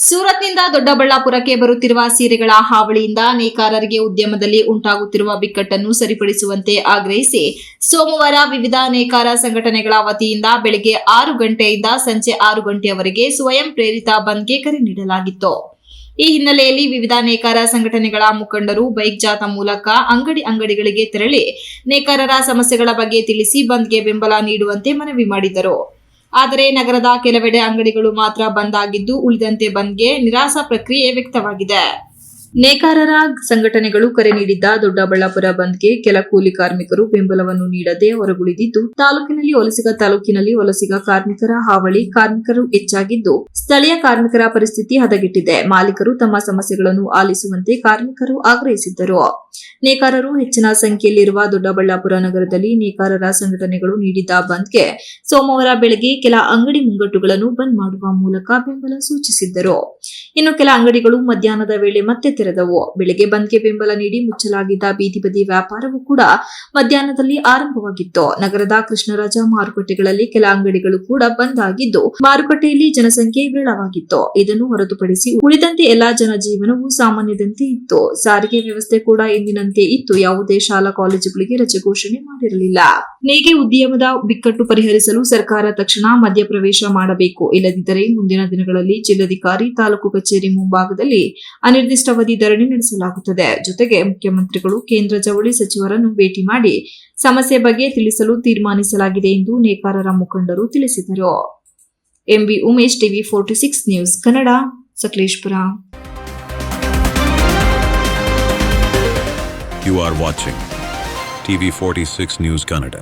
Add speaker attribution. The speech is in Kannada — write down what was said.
Speaker 1: ಸೂರತ್ನಿಂದ ದೊಡ್ಡಬಳ್ಳಾಪುರಕ್ಕೆ ಬರುತ್ತಿರುವ ಸೀರೆಗಳ ಹಾವಳಿಯಿಂದ ನೇಕಾರರಿಗೆ ಉದ್ಯಮದಲ್ಲಿ ಉಂಟಾಗುತ್ತಿರುವ ಬಿಕ್ಕಟ್ಟನ್ನು ಸರಿಪಡಿಸುವಂತೆ ಆಗ್ರಹಿಸಿ ಸೋಮವಾರ ವಿವಿಧ ನೇಕಾರ ಸಂಘಟನೆಗಳ ವತಿಯಿಂದ ಬೆಳಗ್ಗೆ 6 ಗಂಟೆಯಿಂದ ಸಂಜೆ 6 ಗಂಟೆಯವರೆಗೆ ಸ್ವಯಂ ಪ್ರೇರಿತ ಬಂದ್ಗೆ ಕರೆ ನೀಡಲಾಗಿತ್ತು. ಈ ಹಿನ್ನೆಲೆಯಲ್ಲಿ ವಿವಿಧ ನೇಕಾರ ಸಂಘಟನೆಗಳ ಮುಖಂಡರು ಬೈಕ್ ಜಾಥಾ ಮೂಲಕ ಅಂಗಡಿಗಳಿಗೆ ತೆರಳಿ ನೇಕಾರರ ಸಮಸ್ಯೆಗಳ ಬಗ್ಗೆ ತಿಳಿಸಿ ಬಂದ್ಗೆ ಬೆಂಬಲ ನೀಡುವಂತೆ ಮನವಿ ಮಾಡಿದರು. ಆದರೆ ನಗರದ ಕೆಲವೆಡೆ ಅಂಗಡಿಗಳು ಮಾತ್ರ ಬಂದ್ ಆಗಿದ್ದು, ಉಳಿದಂತೆ ಬಂದ್ಗೆ ನಿರಾಸಾ ಪ್ರಕ್ರಿಯೆ ವ್ಯಕ್ತವಾಗಿದೆ. ನೇಕಾರರ ಸಂಘಟನೆಗಳು ಕರೆ ನೀಡಿದ್ದ ದೊಡ್ಡಬಳ್ಳಾಪುರ ಬಂದ್ಗೆ ಕೆಲ ಕೂಲಿ ಕಾರ್ಮಿಕರು ಬೆಂಬಲವನ್ನು ನೀಡದೆ ಹೊರಗುಳಿದಿದ್ದು, ತಾಲೂಕಿನಲ್ಲಿ ವಲಸಿಗ ಕಾರ್ಮಿಕರ ಹಾವಳಿ ಕಾರ್ಮಿಕರು ಹೆಚ್ಚಾಗಿದ್ದು, ಸ್ಥಳೀಯ ಕಾರ್ಮಿಕರ ಪರಿಸ್ಥಿತಿ ಹದಗೆಟ್ಟಿದೆ. ಮಾಲೀಕರು ತಮ್ಮ ಸಮಸ್ಯೆಗಳನ್ನು ಆಲಿಸುವಂತೆ ಕಾರ್ಮಿಕರು ಆಗ್ರಹಿಸಿದ್ದರು. ನೇಕಾರರು ಹೆಚ್ಚಿನ ಸಂಖ್ಯೆಯಲ್ಲಿರುವ ದೊಡ್ಡಬಳ್ಳಾಪುರ ನಗರದಲ್ಲಿ ನೇಕಾರರ ಸಂಘಟನೆಗಳು ನೀಡಿದ್ದ ಬಂದ್ಗೆ ಸೋಮವಾರ ಬೆಳಗ್ಗೆ ಕೆಲ ಅಂಗಡಿ ಮುಂಗಟ್ಟುಗಳನ್ನು ಬಂದ್ ಮಾಡುವ ಮೂಲಕ ಬೆಂಬಲ ಸೂಚಿಸಿದ್ದರು. ಇನ್ನು ಕೆಲ ಅಂಗಡಿಗಳು ಮಧ್ಯಾಹ್ನದ ವೇಳೆ ಮತ್ತೆ ತೆರೆದವು. ಬೆಳಗ್ಗೆ ಬಂದ್ಗೆ ಬೆಂಬಲ ನೀಡಿ ಮುಚ್ಚಲಾಗಿದ್ದ ಬೀದಿ ಬದಿ ವ್ಯಾಪಾರವೂ ಕೂಡ ಮಧ್ಯಾಹ್ನದಲ್ಲಿ ಆರಂಭವಾಗಿತ್ತು. ನಗರದ ಕೃಷ್ಣರಾಜ ಮಾರುಕಟ್ಟೆಗಳಲ್ಲಿ ಕೆಲ ಅಂಗಡಿಗಳು ಕೂಡ ಬಂದ್ ಆಗಿದ್ದು, ಮಾರುಕಟ್ಟೆಯಲ್ಲಿ ಜನಸಂಖ್ಯೆ ವಿರಳವಾಗಿತ್ತು. ಇದನ್ನು ಹೊರತುಪಡಿಸಿ ಉಳಿದಂತೆ ಎಲ್ಲಾ ಜನಜೀವನವು ಸಾಮಾನ್ಯದಂತೆ ಇತ್ತು. ಸಾರಿಗೆ ವ್ಯವಸ್ಥೆ ಕೂಡ ಎಂದಿನಂತೆ ಇತ್ತು. ಯಾವುದೇ ಶಾಲಾ ಕಾಲೇಜುಗಳಿಗೆ ರಜೆ ಘೋಷಣೆ ಮಾಡಿರಲಿಲ್ಲ. ನೇಯ್ಗೆ ಉದ್ಯಮದ ಬಿಕ್ಕಟ್ಟು ಪರಿಹರಿಸಲು ಸರ್ಕಾರ ತಕ್ಷಣ ಮಧ್ಯಪ್ರವೇಶ ಮಾಡಬೇಕು. ಇಲ್ಲದಿದ್ದರೆ ಮುಂದಿನ ದಿನಗಳಲ್ಲಿ ಜಿಲ್ಲಾಧಿಕಾರಿ, ತಾಲೂಕು ಕಚೇರಿ ಮುಂಭಾಗದಲ್ಲಿ ಅನಿರ್ದಿಷ್ಟಾವಧಿ ಧರಣಿ ನಡೆಸಲಾಗುತ್ತದೆ. ಜೊತೆಗೆ ಮುಖ್ಯಮಂತ್ರಿಗಳು, ಕೇಂದ್ರ ಜವಳಿ ಸಚಿವರನ್ನು ಭೇಟಿ ಮಾಡಿ ಸಮಸ್ಯೆ ಬಗ್ಗೆ ತಿಳಿಸಲು ತೀರ್ಮಾನಿಸಲಾಗಿದೆ ಎಂದು ನೇಕಾರರ ಮುಖಂಡರು ತಿಳಿಸಿದರು. MB Umesh, TV 46 news Kannada, Sakleshpur.
Speaker 2: You are watching TV 46 News Kannada.